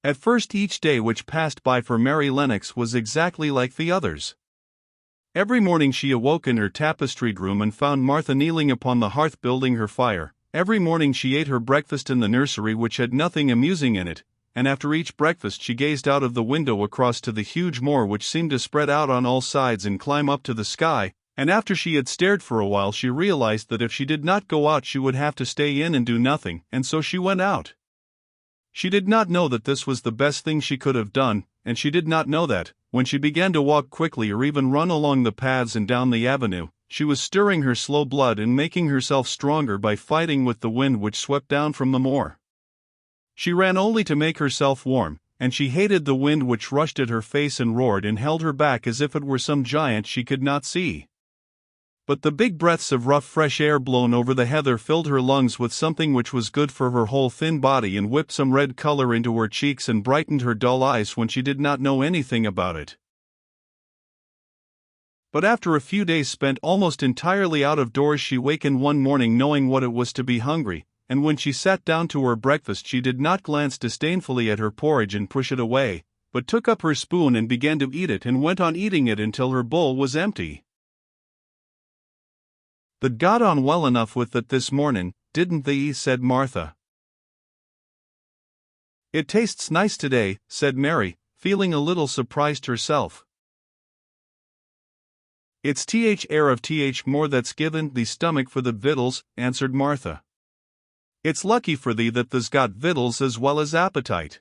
At first each day which passed by for Mary Lennox was exactly like the others. Every morning she awoke in her tapestried room and found Martha kneeling upon the hearth building her fire. Every morning she ate her breakfast in the nursery which had nothing amusing in it, and after each breakfast she gazed out of the window across to the huge moor which seemed to spread out on all sides and climb up to the sky, and after she had stared for a while she realized that if she did not go out she would have to stay in and do nothing, and so she went out. She did not know that this was the best thing she could have done, and she did not know that, when she began to walk quickly or even run along the paths and down the avenue, she was stirring her slow blood and making herself stronger by fighting with the wind which swept down from the moor. She ran only to make herself warm, and she hated the wind which rushed at her face and roared and held her back as if it were some giant she could not see. But the big breaths of rough fresh air blown over the heather filled her lungs with something which was good for her whole thin body and whipped some red color into her cheeks and brightened her dull eyes when she did not know anything about it. But after a few days spent almost entirely out of doors she wakened one morning knowing what it was to be hungry, and when she sat down to her breakfast she did not glance disdainfully at her porridge and push it away, but took up her spoon and began to eat it and went on eating it until her bowl was empty. "That got on well enough with it this morning, didn't they?" said Martha. "It tastes nice today," said Mary, feeling a little surprised herself. "It's air of more that's given thee stomach for the victuals," answered Martha. "It's lucky for thee that there's got victuals as well as appetite.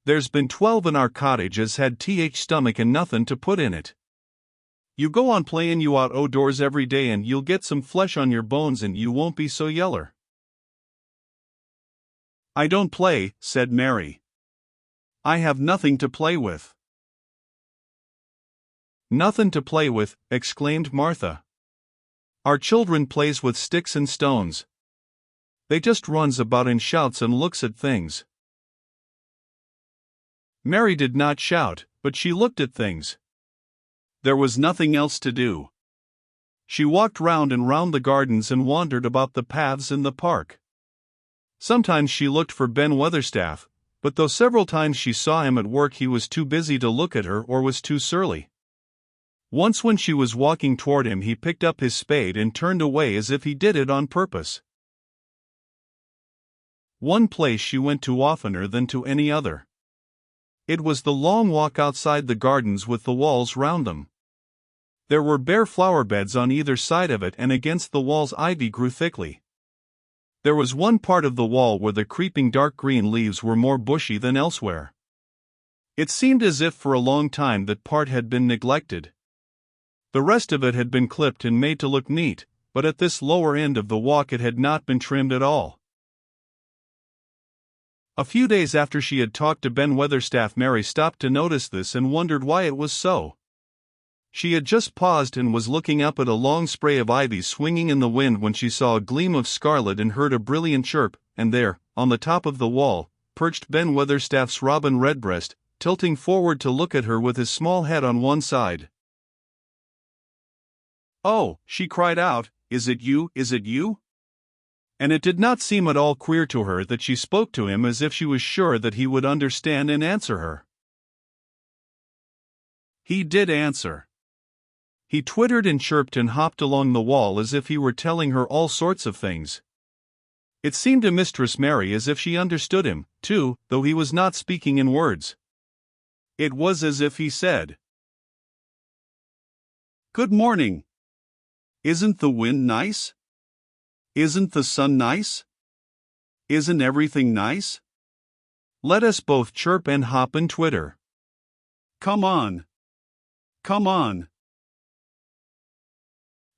There's been 12 in our cottage as had stomach and nothing to put in it. You go on playin' you out o' doors every day and you'll get some flesh on your bones and you won't be so yeller." "I don't play," said Mary. "I have nothing to play with." "Nothin' to play with," exclaimed Martha. "Our children plays with sticks and stones. They just runs about and shouts and looks at things." Mary did not shout, but she looked at things. There was nothing else to do. She walked round and round the gardens and wandered about the paths in the park. Sometimes she looked for Ben Weatherstaff, but though several times she saw him at work he was too busy to look at her or was too surly. Once when she was walking toward him he picked up his spade and turned away as if he did it on purpose. One place she went to oftener than to any other. It was the long walk outside the gardens with the walls round them. There were bare flower beds on either side of it and against the walls ivy grew thickly. There was one part of the wall where the creeping dark green leaves were more bushy than elsewhere. It seemed as if for a long time that part had been neglected. The rest of it had been clipped and made to look neat, but at this lower end of the walk it had not been trimmed at all. A few days after she had talked to Ben Weatherstaff Mary stopped to notice this and wondered why it was so. She had just paused and was looking up at a long spray of ivy swinging in the wind when she saw a gleam of scarlet and heard a brilliant chirp, and there, on the top of the wall, perched Ben Weatherstaff's robin redbreast, tilting forward to look at her with his small head on one side. "Oh," she cried out, "is it you, is it you?" And it did not seem at all queer to her that she spoke to him as if she was sure that he would understand and answer her. He did answer. He twittered and chirped and hopped along the wall as if he were telling her all sorts of things. It seemed to Mistress Mary as if she understood him, too, though he was not speaking in words. It was as if he said, "Good morning. Isn't the wind nice? Isn't the sun nice? Isn't everything nice? Let us both chirp and hop and twitter. Come on. Come on."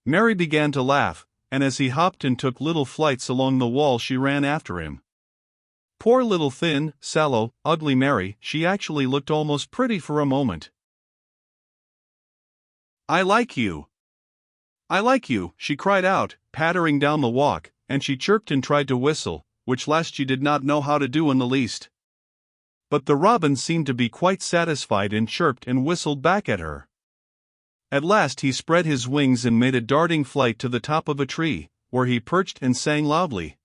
Mary began to laugh, and as he hopped and took little flights along the wall she ran after him. Poor little thin, sallow, ugly Mary, she actually looked almost pretty for a moment. "I like you. I like you," she cried out, pattering down the walk, and she chirped and tried to whistle, which last she did not know how to do in the least. But the robin seemed to be quite satisfied and chirped and whistled back at her. At last he spread his wings and made a darting flight to the top of a tree, where he perched and sang loudly.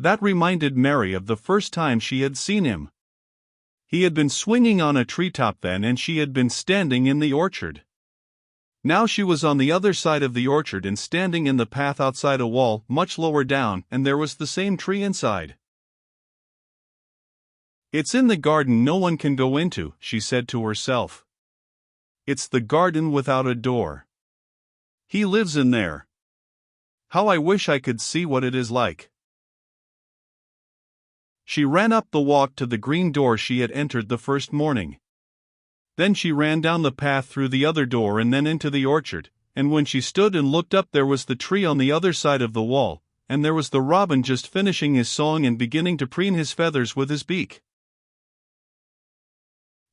That reminded Mary of the first time she had seen him. He had been swinging on a treetop then, and she had been standing in the orchard. Now she was on the other side of the orchard and standing in the path outside a wall much lower down, and there was the same tree inside. "It's in the garden no one can go into," she said to herself. "It's the garden without a door. He lives in there. How I wish I could see what it is like." She ran up the walk to the green door she had entered the first morning. Then she ran down the path through the other door and then into the orchard, and when she stood and looked up there was the tree on the other side of the wall, and there was the robin just finishing his song and beginning to preen his feathers with his beak.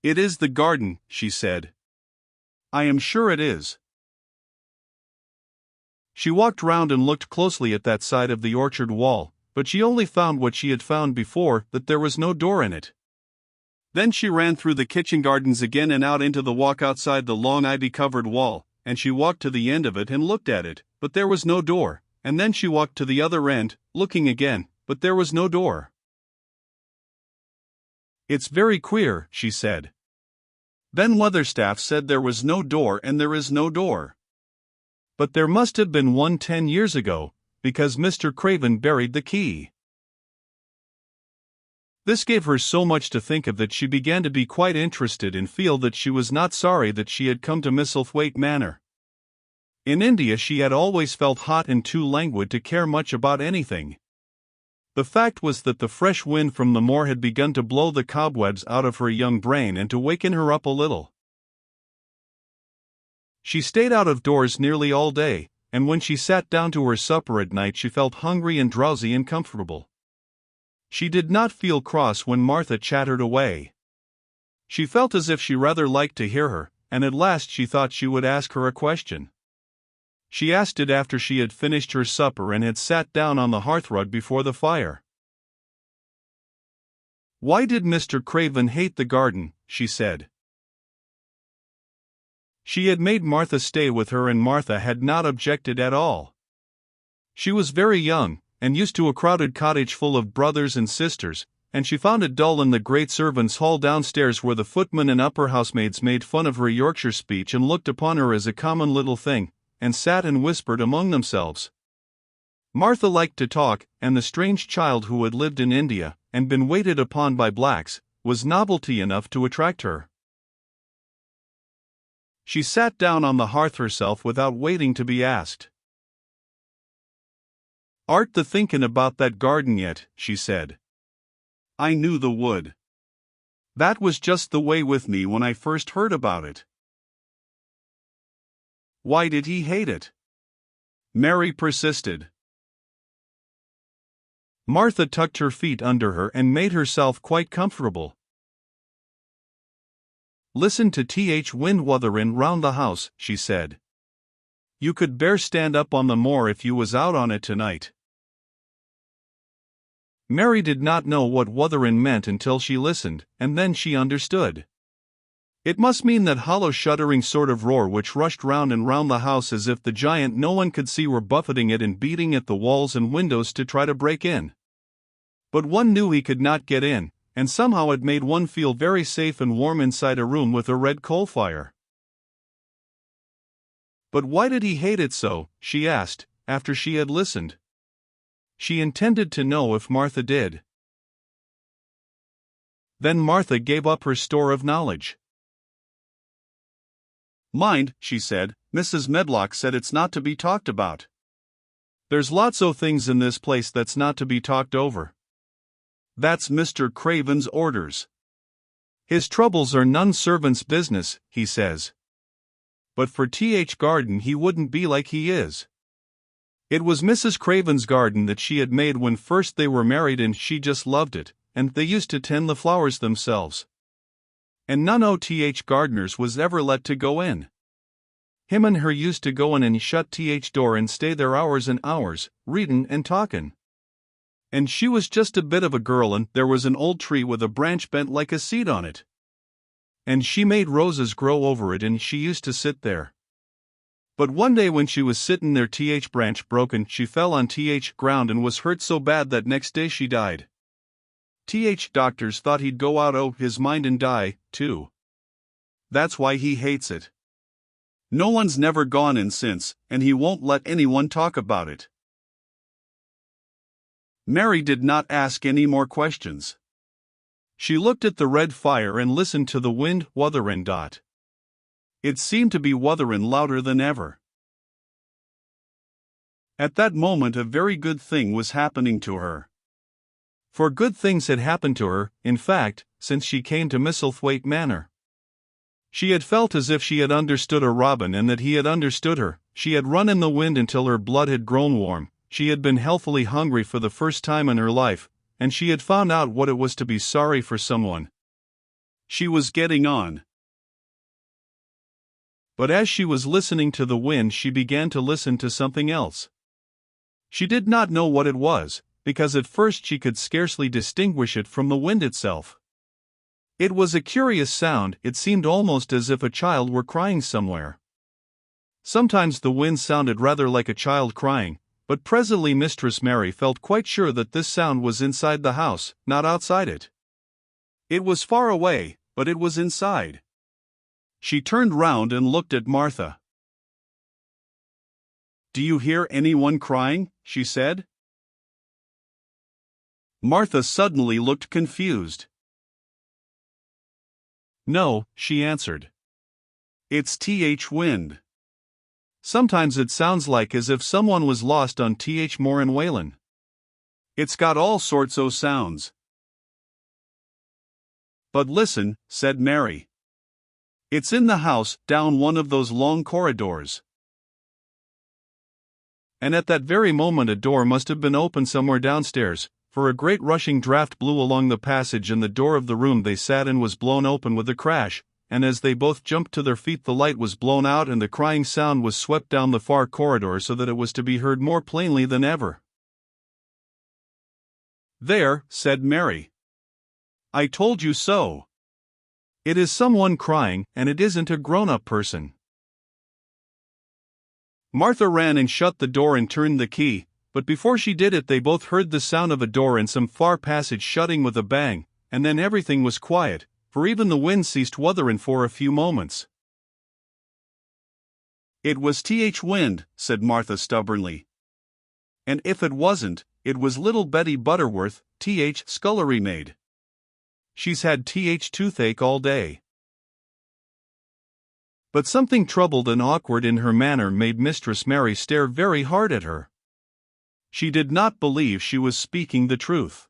"It is the garden," she said. "I am sure it is." She walked round and looked closely at that side of the orchard wall, but she only found what she had found before, that there was no door in it. Then she ran through the kitchen gardens again and out into the walk outside the long ivy-covered wall, and she walked to the end of it and looked at it, but there was no door, and then she walked to the other end, looking again, but there was no door. "It's very queer," she said. "Then Weatherstaff said there was no door, and there is no door. But there must have been one 10 years ago, because Mr. Craven buried the key." This gave her so much to think of that she began to be quite interested and feel that she was not sorry that she had come to Misselthwaite Manor. In India she had always felt hot and too languid to care much about anything. The fact was that the fresh wind from the moor had begun to blow the cobwebs out of her young brain and to waken her up a little. She stayed out of doors nearly all day, and when she sat down to her supper at night she felt hungry and drowsy and comfortable. She did not feel cross when Martha chattered away. She felt as if she rather liked to hear her, and at last she thought she would ask her a question. She asked it after she had finished her supper and had sat down on the hearthrug before the fire. "Why did Mr. Craven hate the garden?" she said. She had made Martha stay with her, and Martha had not objected at all. She was very young, and used to a crowded cottage full of brothers and sisters, and she found it dull in the great servants' hall downstairs where the footmen and upper housemaids made fun of her Yorkshire speech and looked upon her as a common little thing, and sat and whispered among themselves. Martha liked to talk, and the strange child who had lived in India, and been waited upon by blacks, was novelty enough to attract her. She sat down on the hearth herself without waiting to be asked. "Art the thinkin' about that garden yet?" she said. "I knew the wood. That was just the way with me when I first heard about it." "Why did he hate it?" Mary persisted. Martha tucked her feet under her and made herself quite comfortable. "Listen to Th. wind wutherin' round the house," she said. "You could bear stand up on the moor if you was out on it tonight." Mary did not know what wutherin' meant until she listened, and then she understood. It must mean that hollow shuddering sort of roar which rushed round and round the house as if the giant no one could see were buffeting it and beating at the walls and windows to try to break in. But one knew he could not get in, and somehow it made one feel very safe and warm inside a room with a red coal fire. "But why did he hate it so?" she asked, after she had listened. She intended to know if Martha did. Then Martha gave up her store of knowledge. "Mind," she said, "Mrs. Medlock said it's not to be talked about. There's lots o' things in this place that's not to be talked over. That's Mr. Craven's orders. His troubles are none servant's business, he says. But for Th. Garden he wouldn't be like he is. It was Mrs. Craven's garden that she had made when first they were married, and she just loved it, and they used to tend the flowers themselves. And none o' Th. gardeners was ever let to go in. Him and her used to go in and shut Th. door and stay there hours and hours, readin' and talkin'. And she was just a bit of a girl, and there was an old tree with a branch bent like a seed on it. And she made roses grow over it, and she used to sit there. But one day when she was sittin' there, branch broken, she fell on ground and was hurt so bad that next day she died. Doctors thought he'd go out o' his mind and die, too. That's why he hates it. No one's never gone in since, and he won't let anyone talk about it. Mary did not ask any more questions. She looked at the red fire and listened to the wind wutherin'. It seemed to be wutherin' louder than ever. At that moment a very good thing was happening to her. For good things had happened to her, in fact, since she came to Misselthwaite Manor. She had felt as if she had understood a robin and that he had understood her. She had run in the wind until her blood had grown warm. She had been healthily hungry for the first time in her life, and she had found out what it was to be sorry for someone. She was getting on. But as she was listening to the wind, she began to listen to something else. She did not know what it was, because at first she could scarcely distinguish it from the wind itself. It was a curious sound. It seemed almost as if a child were crying somewhere. Sometimes the wind sounded rather like a child crying, but presently Mistress Mary felt quite sure that this sound was inside the house, not outside it. It was far away, but it was inside. She turned round and looked at Martha. "Do you hear anyone crying?" she said. Martha suddenly looked confused. "No," she answered. "It's wind. Sometimes it sounds like as if someone was lost on Moor and Wayland. It's got all sorts o' sounds." "But listen," said Mary. "It's in the house, down one of those long corridors." And at that very moment a door must have been opened somewhere downstairs, for a great rushing draught blew along the passage and the door of the room they sat in was blown open with a crash, and as they both jumped to their feet the light was blown out and the crying sound was swept down the far corridor so that it was to be heard more plainly than ever. "There," said Mary. "I told you so. It is someone crying, and it isn't a grown-up person." Martha ran and shut the door and turned the key, but before she did it they both heard the sound of a door in some far passage shutting with a bang, and then everything was quiet, for even the wind ceased wutherin' for a few moments. "It was wind," said Martha stubbornly. "And if it wasn't, it was little Betty Butterworth, scullery maid. She's had toothache all day." But something troubled and awkward in her manner made Mistress Mary stare very hard at her. She did not believe she was speaking the truth.